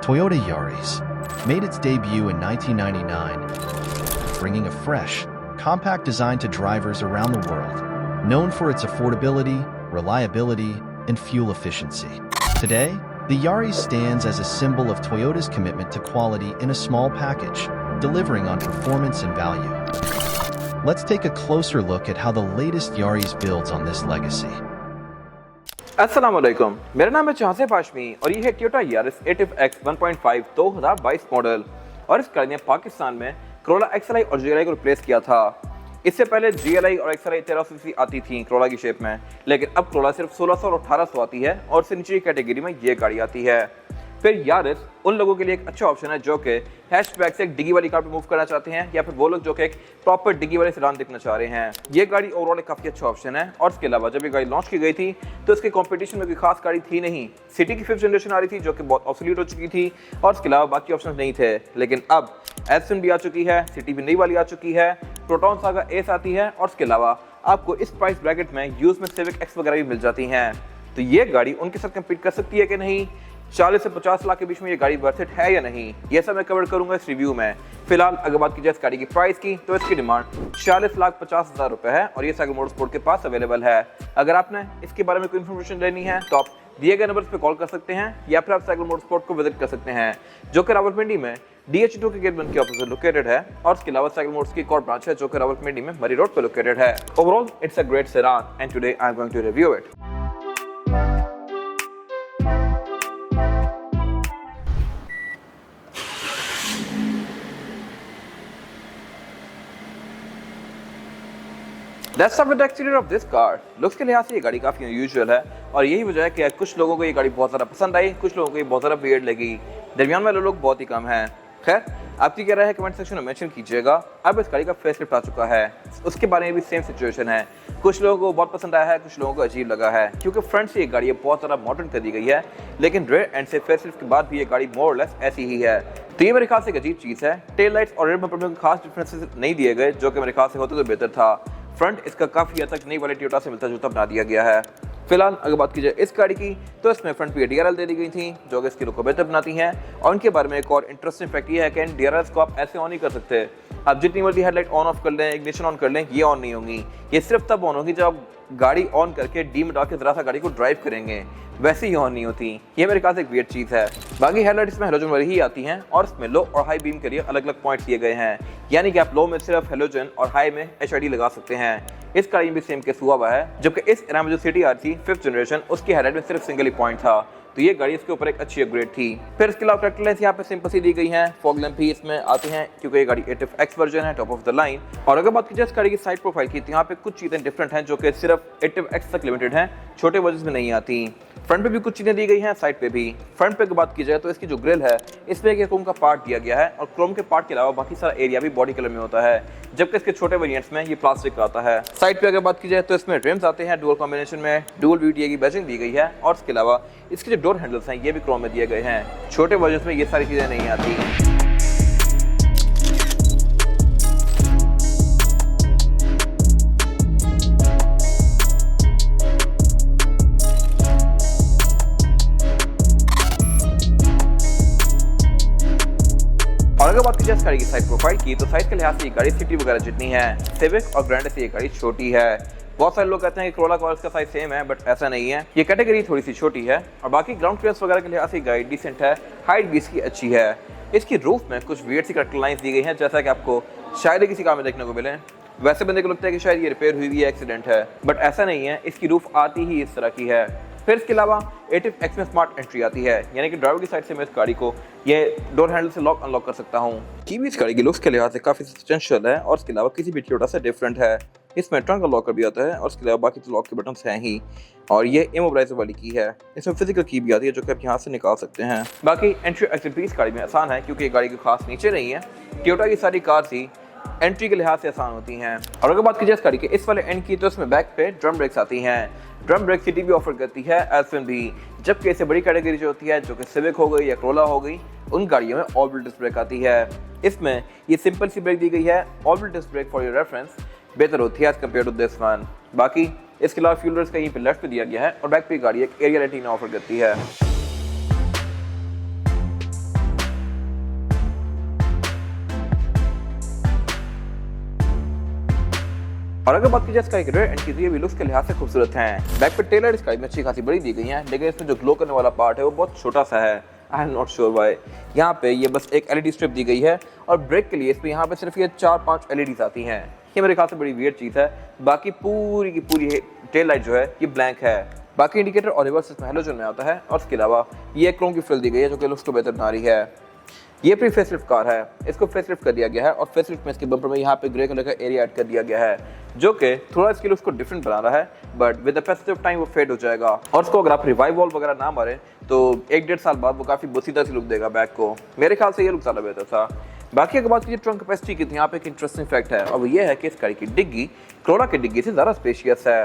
Toyota Yaris made its debut in 1999, bringing a fresh, compact design to drivers around the world, known for its affordability, reliability, and fuel efficiency. Today, the Yaris stands as a symbol of Toyota's commitment to quality in a small package, delivering on performance and value. Let's take a closer look at how the latest Yaris builds on this legacy. अस्सलाम वालेकुम, मेरा नाम है चाहसेब हाशमी और ये है Toyota Yaris एटिव x 1.5 2022 model. और इस गाड़ी ने पाकिस्तान में कोरोला XLI और GLI को रिप्लेस किया था। इससे पहले GLI और XLI 1300 सीसी आती थी कोरोला की शेप में, लेकिन अब कोरोला सिर्फ 1600 और 1800 आती है और इससे नीचे की कैटेगरी में ये गाड़ी आती है। फिर यारिस उन लोगों के लिए एक अच्छा ऑप्शन है जो कि हैचबैक से एक डिग्गी वाली कार पे मूव करना चाहते हैं, या फिर वो लोग जो कि एक प्रॉपर डिग्गी वाले सेडान देखना चाह रहे हैं। ये गाड़ी ओवरऑल एक काफ़ी अच्छा ऑप्शन है। और इसके अलावा जब ये गाड़ी लॉन्च की गई थी तो इसके कंपटीशन में कोई खास गाड़ी थी नहीं। सिटी की 5th जनरेशन आ रही थी जो कि बहुत ऑब्सोल्यूट हो चुकी थी और इसके अलावा बाकी ऑप्शन नहीं थे। लेकिन अब एस्टन भी आ चुकी है, सिटी भी नई वाली आ चुकी है, प्रोटॉन सागा एस आती है और इसके अलावा आपको इस प्राइस ब्रैकेट में यूज में सिविक एक्स वगैरह भी मिल जाती हैं। तो ये गाड़ी उनके साथ कम्पीट कर सकती है कि नहीं, 40 से 50 लाख के बीच में ये गाड़ी वर्थ इट है या नहीं, ये सब मैं कवर करूंगा इस रिव्यू में। फिलहाल अगर बात की जाए इस गाड़ी की प्राइस की तो इसकी डिमांड 40,50,000 रुपए है और ये साइकिल मोटरस्पोर्ट के पास अवेलेबल है। अगर आपने इसके बारे में कोई इन्फॉर्मेशन लेनी है तो आप दिए गए नंबर पे कॉल कर सकते हैं या फिर आप साइकिल मोटरस्पोर्ट को विजिट कर सकते हैं जो कि रावलपिंडी में DH2 के गेट 1 के ऑपोजिट लोकेटेड है। और इसके अलावा साइकिल मोटर्स की एक और ब्रांच है जो कि रावलपिंडी में मरी रोड पे लोकेटेड है। Overall it's a great sedan and today I am going to review it. Let's start with the exterior of this car. Looks के लिहाज से ये गाड़ी काफ़ी अनयूजुअल है और यही वजह है कि कुछ लोगों को ये गाड़ी बहुत ज़्यादा पसंद आई, कुछ लोगों को ये बहुत ज़्यादा वियर्ड लगी, दरमियान वाले लोग बहुत ही कम हैं। खैर, आपकी क्या राय है कमेंट सेक्शन में मेंशन कीजिएगा। अब इस गाड़ी का फेसलिफ्ट आ चुका है, उसके बारे में भी सेम सिचुएशन है। कुछ लोगों को बहुत पसंद आया है, कुछ लोगों को अजीब लगा है क्योंकि फ्रंट से ये गाड़ी बहुत ज़्यादा मॉडर्न कर दी गई है, लेकिन रेयर एंड से फेसलिफ्ट के बाद भी ये गाड़ी मोर और लेस ऐसी ही है। तो ये मेरे ख्याल से एक अजीब चीज़ है। टेल लाइट्स और रेयर बम्पर में खास डिफरेंसेस नहीं दिए गए जो कि मेरे ख्याल से होते तो बेहतर था। फ्रंट इसका काफ़ी हद तक नई वाली टोयोटा से मिलता जुलता बना दिया गया है। फिलहाल अगर बात की जाए इस गाड़ी की तो इसमें फ्रंट पे DRL दे दी गई थी जो कि इसकी लुक को बेहतर बनाती हैं। और इनके बारे में एक और इंटरेस्टिंग फैक्ट ये है कि इन DRLs को आप ऐसे ऑन नहीं कर सकते। आप जितनी मर्जी हेडलाइट ऑन ऑफ कर लें, इग्निशन ऑन कर लें, ये ऑन नहीं होंगी। ये सिर्फ तब ऑन होगी जब आप गाड़ी ऑन करके डी में डाल के जरा सा गाड़ी को ड्राइव करेंगे, वैसे ही ऑन नहीं होती। ये मेरे ख्याल से एक वियर्ड चीज़ है। बाकी हेडलाइट इसमें हेलोजन वाली ही आती हैं और इसमें लो और हाई बीम के लिए अलग अलग पॉइंट्स दिए गए हैं, यानी कि आप लो में सिर्फ हेलोजन और हाई में HID लगा सकते हैं। इस गाड़ी में भी सेम केस हुआ हुआ है, जबकि इस एरा में जो सिटी आ रही थी 5th जनरेशन उसकी हेडलाइट में सिर्फ सिंगल ही पॉइंट था, तो ये गाड़ी इसके ऊपर एक अच्छी अपग्रेड थी। फिर इसके अलावा ट्रैक्टर लाइट्स यहाँ पे सिंपल सी दी गई हैं, फॉग लैंप भी इसमें आते हैं क्योंकि ये गाड़ी एटिव एक्स वर्जन है, टॉप ऑफ द लाइन। और अगर बात की जाए इस गाड़ी की साइड प्रोफाइल की तो यहाँ पे कुछ चीज़ें डिफरेंट हैं जो कि सिर्फ एटिव एक्स तक लिमिटेड हैं, छोटे वर्जन में नहीं आती। फ्रंट पे भी कुछ चीज़ें दी गई हैं, साइड पे भी। फ्रंट पे की बात की जाए तो इसकी जो ग्रिल है इसमें एक क्रोम का पार्ट दिया गया है और क्रोम के पार्ट के अलावा बाकी सारा एरिया भी बॉडी कलर में होता है, जबकि इसके छोटे वेरिएंट्स में ये प्लास्टिक का आता है। साइड पे अगर बात की जाए तो इसमें रिम्स आते हैं डुअल कॉम्बिनेशन में, डुअल VTA की बैजिंग दी गई है और इसके अलावा इसके जो डोर हैंडल्स हैं ये भी क्रोम में दिए गए हैं। छोटे वर्जन में ये सारी चीज़ें नहीं आती। और अगर बात की जाए इस गाड़ी की साइड प्रोफाइल की तो साइज के लिहाज से ये गाड़ी सिटी वगैरह जितनी है, सिविक और ग्रैंड से ये गाड़ी छोटी है। बहुत सारे लोग कहते हैं कि कोरोला का इसका साइज सेम है, बट ऐसा नहीं है, ये कैटेगरी थोड़ी सी छोटी है। और बाकी ग्राउंड क्लियरेंस वगैरह के लिहाज से गाड़ी डिसेंट है, हाइट भी इसकी अच्छी है। इसकी रूफ में कुछ वियर्ड सी कट लाइंस दी गई हैं जैसा कि आपको शायद किसी कार में देखने को मिले। वैसे बंदे को लगता है कि शायद ये रिपेयर हुई हुई है, एक्सीडेंट है, बट ऐसा नहीं है, इसकी रूफ आती ही इस तरह की है। फिर इसके अलावा एटिव एक्स में स्मार्ट एंट्री आती है, यानी कि ड्राइवर की साइड से मैं इस गाड़ी को ये डोर हैंडल से लॉक अनलॉक कर सकता हूँ। की भी इस गाड़ी की लुक्स के लिहाज से काफ़ी सस्टेंशियल है और इसके अलावा किसी भी टोयोटा से डिफरेंट है। इसमें ट्रंक लॉकर भी आता है और इसके अलावा बाकी तो लॉक के बटन्स हैं ही। और ये इमोबिलाइजर वाली की है, इसमें फिजिकल की भी आती है जो कि आप यहाँ से निकाल सकते हैं। बाकी एंट्री एग्जिट भी इस गाड़ी में आसान है क्योंकि ये गाड़ी की खास नीचे नहीं है। टोयोटा की सारी कार ही एंट्री के लिहाज से आसान होती हैं। और अगर बात की जाए इस गाड़ी के इस वाले एंड की तो इसमें बैक पे ड्रम ब्रेक्स आती हैं। ड्रम ब्रेक सिटी भी ऑफर करती है, एल्फिन भी, जबकि इससे बड़ी कैटेगरी जो होती है जो कि सिविक हो गई या कोरोला हो गई, उन गाड़ियों में ऑल व्हील डिस्क ब्रेक आती है। इसमें ये सिंपल सी ब्रेक दी गई है, all wheel disc brake for your reference बेहतर होती है as compared to this one. बाकी इसके अलावा फ्यूल रेस का यहीं पे लेफ्ट पे दिया गया है और बैक पे गाड़ी एक एरिया रेटिंग ऑफर करती है। और अगर बात की जाए इसका एक रेयर एंड की तो ये भी लुक्स के लिहाज से खूबसूरत हैं। बैक पे टेल लाइट इसका में अच्छी खासी बड़ी दी गई है, लेकिन इसमें जो ग्लो करने वाला पार्ट है वो बहुत छोटा सा है। I am not sure why. यहाँ पे ये बस एक एलईडी स्ट्रिप दी गई है और ब्रेक के लिए इस पर यहाँ पे सिर्फ ये 4-5 एलईडीज आती हैं। ये मेरे ख्याल से बड़ी वियर्ड चीज़ है। बाकी पूरी की पूरी टेल लाइट जो है ये ब्लैंक है। बाकी इंडिकेटर और रिवर्स इसमें हेलोजन में आता है और इसके अलावा ये क्रोम की फ्रिल दी गई है जो कि लुक्स को बेहतर बना रही है। ये प्री फेसलिफ्ट कार है, इसको फेसलिफ्ट कर दिया गया है और फेसलिफ्ट में इसके बम्पर में यहाँ पे ग्रे कलर का एरिया ऐड कर दिया गया है जो कि थोड़ा इसके लुक्स को डिफरेंट बना रहा है, but with the passage of time वो फेड हो जाएगा। और उसको अगर आप रिवाइव वॉल वगैरह ना मारे तो 1-1.5 साल बाद वो काफ़ी बसीदा सी लुक देगा बैक को। मेरे ख्याल से ये लुक ज़्यादा बेहतर था। बाकी अगर बात कीजिए ट्रंक कैपेसिटी की तो यहाँ पे एक इंटरेस्टिंग फैक्ट है और वो ये है कि इस गाड़ी की डिग्गी कोरोला की डिग्गी से ज़्यादा स्पेशियस है।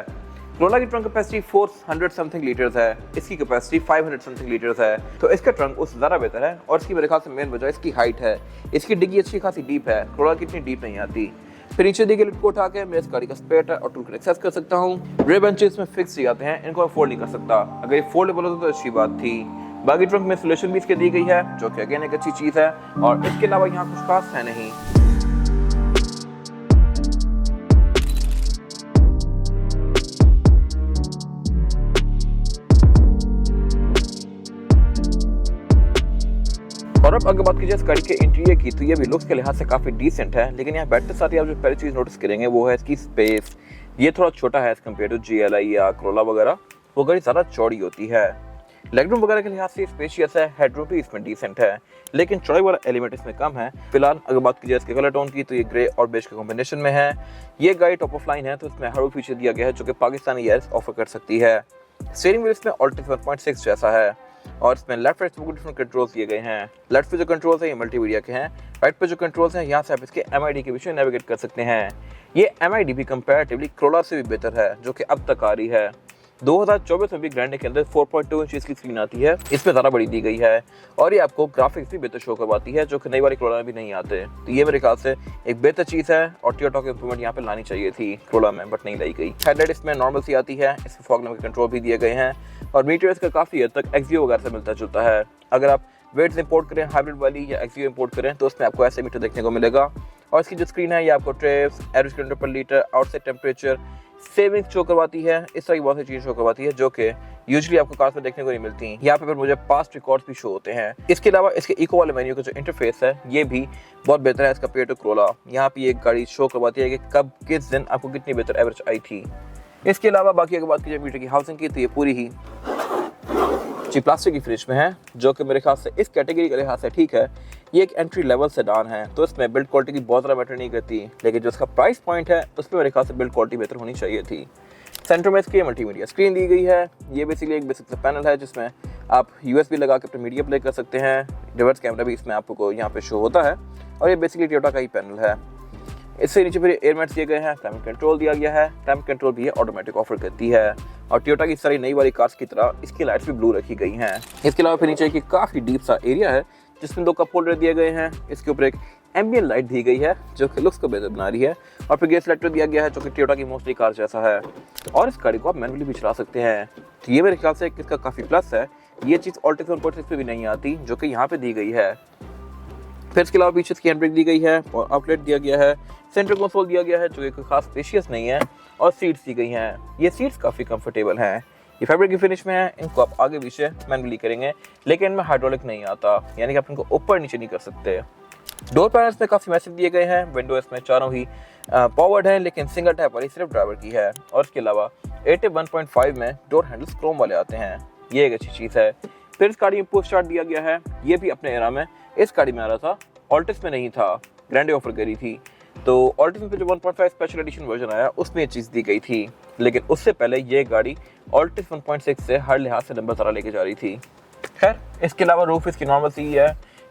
कोरोला की ट्रंक कैपेसिटी 400 समथिंग लीटर्स है, इसकी कैपेसिटी 500 समथिंग लीटर्स है, तो इसका ट्रंक उससे ज़्यादा बेहतर है। और इसकी मेरे ख्याल से मेन वजह इसकी हाइट है। इसकी डिग्गी अच्छी खासी डीप है, कोरोला की इतनी डीप नहीं आती। फिर नीचे दी गई लिफ्ट को उठा के मैं इस गाड़ी का स्पेयर टायर और टूल को एक्सेस कर सकता हूँ। रेयर बेंचेस में फिक्स जाते हैं, इनको अफोर्ड नहीं कर सकता। अगर ये फोल्डेबल होता तो अच्छी बात थी। बाकी ट्रंक में इंसुलेशन भी इसके दी गई है जो कि अगेन एक अच्छी चीज़ है और इसके अलावा यहाँ कुछ खास है नहीं। और अब अगर बात कीजिए इस गाड़ी के इंटीरियर की तो ये भी लुक्स के लिहाज से काफ़ी डिसेंट है, लेकिन यहाँ बैठते साथ ही आप जो पहली चीज़ नोटिस करेंगे वो है इसकी स्पेस। ये थोड़ा छोटा है एज कम्पेयर टू GLI या कोरोला वगैरह। वो गाड़ी ज़्यादा चौड़ी होती है। लेगरूम वगैरह के लिहाज से स्पेशियस है, हेडरूम भी इसमें डिसेंट है, लेकिन चौड़ाई वाला एलिमेंट इसमें कम है। फिलहाल अगर बात कीजिए इसके कलर टोन की तो ये ग्रे और बेज के कॉम्बिनेशन में है। ये गाड़ी टॉप ऑफ लाइन है तो इसमें हर वो फीचर दिया गया है जो कि पाकिस्तानी एयर्स ऑफर कर सकती है। स्टीयरिंग व्हील इसमें Altis 1.6 जैसा है और इसमें लेफ्ट राइट सबको डिफरेंट कंट्रोल्स दिए गए हैं। लेफ्ट पे जो कंट्रोल्स हैं ये मल्टीमीडिया के हैं, राइट पे जो कंट्रोल्स हैं यहाँ से आप इसके MID के विषय नेविगेट कर सकते हैं। ये MID भी कंपैरेटिवली कोरोला से भी बेहतर है जो कि अब तक आ रही है। 2024 में भी ग्रैंडे के अंदर 4.2 इंच की स्क्रीन आती है, इसमें ज़्यादा बड़ी दी गई है और ये आपको ग्राफिक्स भी बेहतर शो करवाती है जो कि नई वाली कोरोला में भी नहीं आते। तो ये मेरे ख्याल से एक बेहतर चीज़ है और टियर टॉक इंप्रूवमेंट यहाँ पे लानी चाहिए थी कोरोला में, बट नहीं लाई गई। हेडलाइट इसमें नॉर्मल सी आती है, इसमें फॉग लैम्प के कंट्रोल भी दिए गए हैं और मीटर इसका काफ़ी हद तक XVO वगैरह से मिलता जुलता है। अगर आप वेट्स इंपोर्ट करें हाइब्रिड वाली या XVO इंपोर्ट करें तो उसमें आपको ऐसे मीटर देखने को मिलेगा। और इसकी जो स्क्रीन है ये आपको ट्रेप्स, एवरेज किलोमीटर पर litre, outside temperature, savings show करवाती है। इस तरह की बहुत सी चीज़ शो करवाती है जो कि यूजुअली आपको कार्स में देखने को नहीं मिलती। यहाँ पे मुझे पास्ट रिकॉर्ड्स भी शो होते हैं। इसके अलावा इसके इको वाले मेन्यू का जो इंटरफेस है ये भी बहुत बेहतर है एज कम्पेयर टू कोरोला। यहाँ पे एक गाड़ी शो करवाती है कि कब किस दिन आपको कितनी बेहतर एवरेज आई थी। इसके अलावा बाकी अगर बात कीजिए मीटर की हाउसिंग की तो ये पूरी ही प्लास्टिक की फ्रिज में है जो कि मेरे ख्याल से इस कैटेगरी के लिहाज से ठीक है। ये एक एंट्री लेवल सेडान है तो इसमें बिल्ड क्वालिटी की बहुत ज़्यादा मैटर नहीं करती, लेकिन जो इसका प्राइस पॉइंट है उसमें मेरे ख्याल से बिल्ड क्वालिटी बेहतर होनी चाहिए थी। सेंटर में इसकी मल्टीमीडिया स्क्रीन दी गई है। ये बेसिकली एक बेसिक सा पैनल है जिसमें आप USB लगा के अपना मीडिया प्ले कर सकते हैं। रिवर्स कैमरा भी इसमें आपको यहाँ पे शो होता है और ये बेसिकली टोयोटा का ही पैनल है। इससे नीचे फिर एयरमेट्स दिए गए हैं, क्लाइमेट कंट्रोल दिया गया है। क्लाइमेट कंट्रोल भी ऑटोमेटिक ऑफर करती है और टोयोटा की सारी नई वाली कार्स की तरह इसकी लाइट्स भी ब्लू रखी गई हैं। इसके अलावा फिर नीचे की काफ़ी डीप सा एरिया है जिसमें 2 कप होल्डर दिए गए हैं। इसके ऊपर एक एम्बियंट लाइट दी गई है जो कि लुक्स को बेहतर बना रही है और फिर गेट सेलेक्टर दिया गया है जो कि टोयोटा की मोस्टली कार जैसा है और इस गाड़ी को आप मैनुअली भी चला सकते हैं। तो ये मेरे ख्याल से इसका काफ़ी प्लस है। ये चीज़ Altis 1.6 पे भी नहीं आती जो कि यहाँ पे दी गई है। फिर इसके अलावा पीछे इसकी हैंड ब्रेक दी गई है और आउटलेट दिया गया है। सेंटर कंसोल दिया गया है जो कि कोई खास स्पेशियस नहीं है और सीट्स दी गई हैं। ये सीट्स काफ़ी कंफर्टेबल हैं। ये फैब्रिक की फिनिश में है। इनको आप आगे पीछे मैनुअली करेंगे लेकिन इनमें हाइड्रोलिक नहीं आता, यानी कि आप इनको ऊपर नीचे नहीं कर सकते। डोर पैनल्स में काफ़ी मैसिव दिए गए हैं। विंडो इसमें चारों ही पावर्ड है लेकिन सिंगल टैप वाली सिर्फ ड्राइवर की है और इसके अलावा 81.5 में डोर हैंडल्स क्रोम वाले आते हैं। ये एक अच्छी चीज़ है। फिर इस गाड़ी में पुश स्टार्ट दिया गया है। ये भी अपने एरा में इस गाड़ी में आ रहा था, Altis में नहीं था, ग्रैंडे ऑफर करी थी। तो Altis में जो 1.5 स्पेशल एडिशन वर्जन आया उसमें ये चीज़ दी गई थी, लेकिन उससे पहले ये गाड़ी Altis 1.6 से हर लिहाज से नंबर ज़्यादा लेके जा रही थी। खैर इसके अलावा रूफ इसकी नॉर्मल सी है।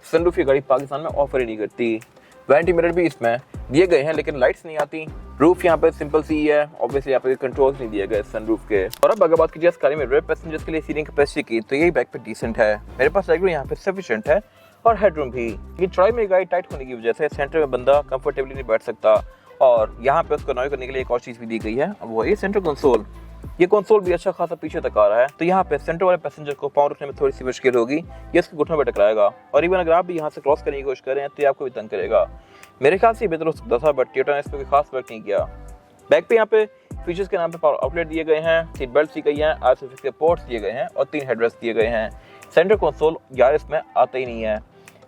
सनरूफ ये गाड़ी पाकिस्तान में ऑफर ही नहीं करती। वारंटी मिरर भी इसमें दिए गए हैं लेकिन लाइट्स नहीं आती। रूफ यहाँ पे सिंपल सी है, ऑब्वियसली यहाँ पे कंट्रोल्स नहीं दिए गए सनरूफ के। और अब अगर बात कीजिए इस गाड़ी में रेयर पैसेंजर्स के लिए सीटिंग कैपेसिटी की तो यही बैक पे डिसेंट है। मेरे पास लेगरूम यहाँ पे सफिशिएंट है और हेडरूम भी। ये चौड़ाई में गाड़ी टाइट होने की वजह से सेंटर में बंदा कंफर्टेबली नहीं बैठ सकता और यहाँ पे उसको नॉइज करने के लिए एक और चीज़ भी दी गई है, वो है सेंटर कंसोल। ये कंसोल भी अच्छा खासा पीछे तक आ रहा है तो यहाँ पे सेंटर वाले पैसेंजर को पाँव रखने में थोड़ी सी मुश्किल होगी, ये इसके घुटनों पे टकराएगा और इवन अगर आप भी यहाँ से क्रॉस करने की कोशिश करें तो ये आपको भी तंग करेगा। मेरे ख्याल से बेहतर हो सकता था बट टोयोटा ने इस पर कोई खास वर्क नहीं किया। बैक पे यहाँ पे फीचर्स के नाम पे पावर आउटलेट दिए गए हैं, सीट बेल्ट दी गई हैं, RC के पोर्ट्स दिए गए हैं और 3 हेडरेस्ट दिए गए हैं। सेंटर कंसोल यार इसमें आता ही नहीं है।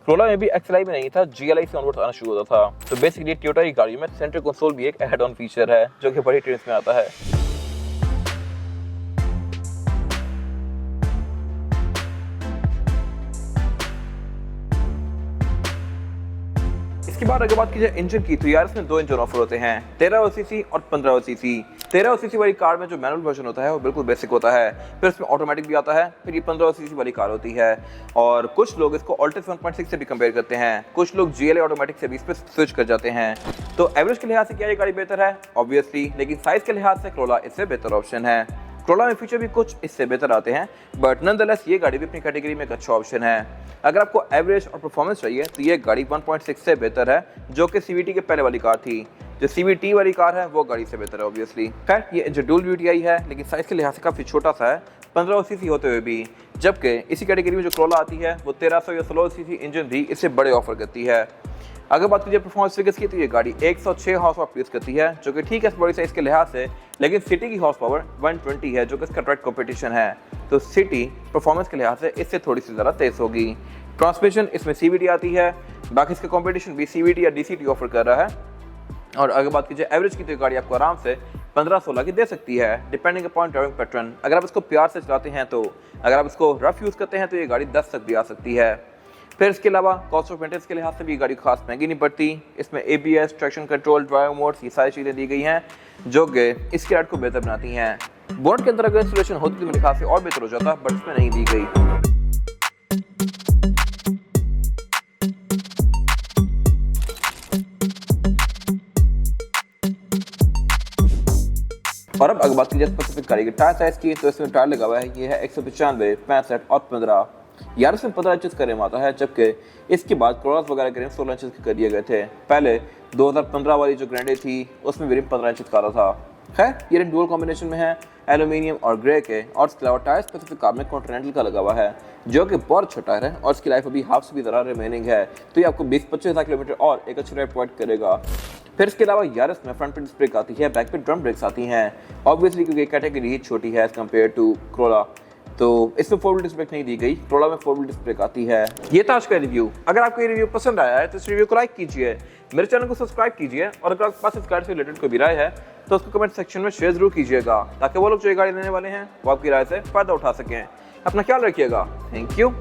Corolla में भी XLI में नहीं था, GLI से ऑनवर्ड्स आना शुरू होता था। तो बेसिकली टोयोटा की गाड़ी में सेंटर कंसोल भी एक एड ऑन फीचर है जो कि बड़ी ट्रेंड्स में आता है। इसके बाद अगर बात की जाए इंजन की, तो यार इसमें 2 इंजन ऑफर होते हैं, 1300 सीसी और 1500 सीसी। 1300 सीसी वाली कार में जो मैनुअल वर्जन होता है वो बिल्कुल बेसिक होता है, फिर इसमें ऑटोमेटिक भी आता है, फिर ये 1500 सीसी वाली कार होती है। और कुछ लोग इसको Altis 1.6 से भी कंपेयर करते हैं, कुछ लोग GLA ऑटोमेटिक से भी इस पर स्विच कर जाते हैं। तो एवरेज के लिहाज से क्या ये गाड़ी बेहतर है? ऑब्वियसली, लेकिन साइज के लिहाज से Corolla इससे बेहतर ऑप्शन है। Corolla में फीचर भी कुछ इससे बेहतर आते हैं, बट नॉनदलेस ये गाड़ी भी अपनी कैटेगरी में एक अच्छा ऑप्शन है। अगर आपको एवरेज और परफॉर्मेंस चाहिए तो ये गाड़ी 1.6 से बेहतर है, जो कि CVT के पहले वाली कार थी। जो CVT वाली कार है वो गाड़ी से बेहतर है ऑब्वियसली। खैर, ये जो डुअल VTI है, लेकिन साइज के लिहाज से काफ़ी छोटा सा है, 1500 सीसी होते हुए भी, जबकि इसी कैटेगरी में जो Corolla आती है वो 1300 या 1600 सीसी इंजन भी इससे बड़े ऑफर करती है। अगर बात कीजिए परफॉर्मेंस फिगर्स की, तो ये गाड़ी 106 हॉर्स पावर प्रोड्यूस करती है, जो कि ठीक है बड़ी साइज के लिहाज से, लेकिन सिटी की हॉर्स पावर 120 है, जो कि इसका डायरेक्ट कॉम्पिटिशन है। तो सिटी परफॉर्मेंस के लिहाज से इससे थोड़ी सी ज़्यादा तेज होगी। ट्रांसमिशन इसमें CVT आती है, बाकी इसका कॉम्पिटिशन भी CVT या DCT ऑफर कर रहा है। और अगर बात कीजिए एवरेज की, तो ये गाड़ी आपको आराम से 15-16 की दे सकती है, डिपेंडिंग अपॉन ड्राइविंग पैटर्न। अगर आप इसको प्यार से चलाते हैं तो, अगर आप इसको रफ यूज़ करते हैं तो ये गाड़ी 10 तक भी आ सकती है। फिर इसके अलावा कॉस्ट ऑफ मेंटेनेंस के लिहाज से भी गाड़ी खास महंगी नहीं पड़ती। इसमें ABS, traction control, drive modes, ये सारी चीज़ें दी गई हैं जो कि इसकी राइड को बेहतर बनाती हैं। बोनट के अंदर अगर इंस्टॉलेशन होती तो मेरे ख्याल से और बेहतर हो जाता, बट इसमें नहीं दी गई। और अब अगर बात की जाए स्पेसिफिक गाड़ी के टायर साइज की, तो इसमें टायर लगा हुआ है, ये है 195, 65 और 15। यार इसमें 15 इंचेस का रिम आता है, जबकि इसके बाद Corollas वगैरह के रिम 16 इंचेस के कर दिए गए थे। पहले 2015 वाली जो ग्रैंडे थी उसमें भी रिम 15 इंचेस का था। खैर, ये रिम डुअल कॉम्बिनेशन में है, एल्यूमिनियम और ग्रे के, और इसके अलावा टायर स्पेसिफिक कार में कॉन्टिनेंटल का लगा हुआ है, जो कि बहुत अच्छा टायर है और इसकी लाइफ अभी हाफ से भी ज़्यादा रिमेनिंग है। तो ये आपको 20-25 हज़ार किलोमीटर और एक अच्छी राइड प्रोवाइड करेगा। फिर इसके अलावा यारिस में फ्रंट पे डिस्क ब्रेक आती है, बैक पे ड्रम ब्रेक्स आती हैं, ऑब्वियसली क्योंकि कैटेगरी ही छोटी है एज कम्पेयर टू Corolla। तो इसमें 4 व्हील डिस्क ब्रेक नहीं दी गई, Corolla में 4 व्हील डिस्क ब्रेक आती है। ये था आज का रिव्यू। अगर आपको ये रिव्यू पसंद आया है तो इस रिव्यू को लाइक कीजिए, मेरे चैनल को सब्सक्राइब कीजिए, और अगर आपके पास इस गाड़ी से रिलेटेड कोई भी राय है तो उसको कमेंट सेक्शन में शेयर जरूर कीजिएगा, ताकि वो लोग जो ये गाड़ी लेने वाले हैं वो आपकी राय से फ़ायदा उठा सकें। अपना ख्याल रखिएगा। Thank you.